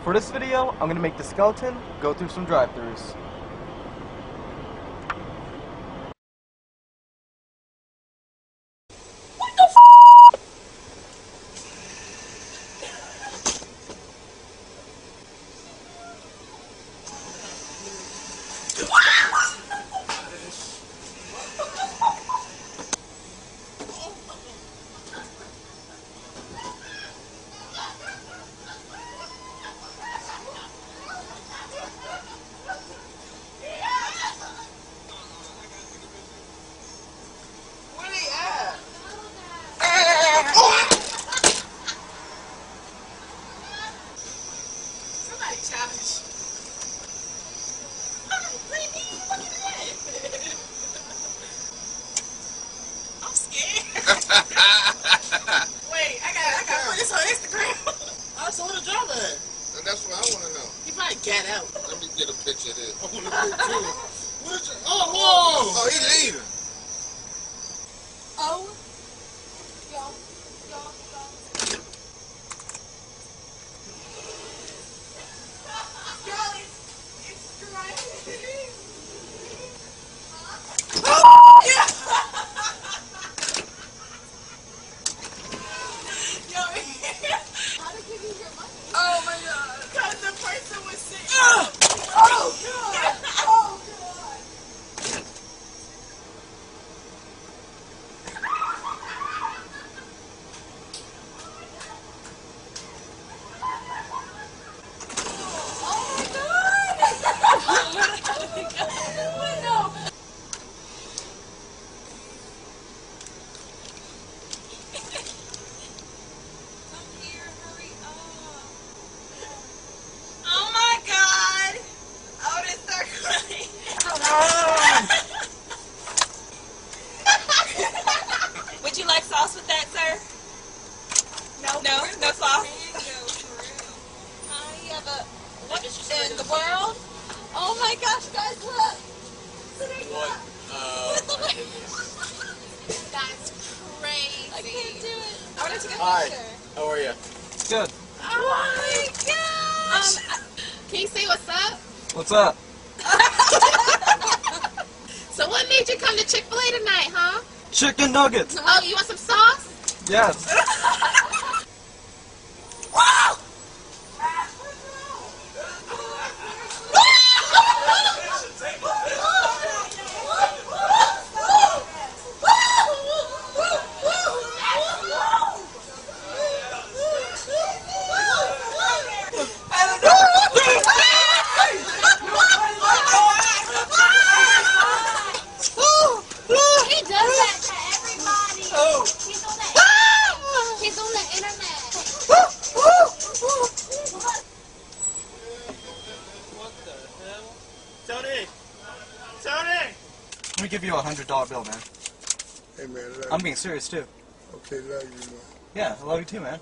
For this video, I'm gonna make the skeleton go through some drive-thrus. Challenge. I'm scared. Wait, I gotta put this on Instagram. I saw the job at. And that's what I want to know. You probably get out. Let me get a picture of this. I want to picture too. What is it? Oh, whoa! Oh, he leaving. Oh. Oh my god. Because the person was sick. Oh god. Oh god. Would you like sauce with that, sir? No sauce. You have a what in the world? Oh my gosh, guys, look! What? That's crazy. I can't do it. I want to take a picture. How are you? Good. Oh my gosh! Can you say what's up? What's up? So what made you come to Chick-fil-A tonight, huh? Chicken nuggets! Oh, you want some sauce? Yes. Tony! Let me give you a $100 bill, man. Hey man, I'm being serious too. Okay, love you, man. Yeah, I love you too, man.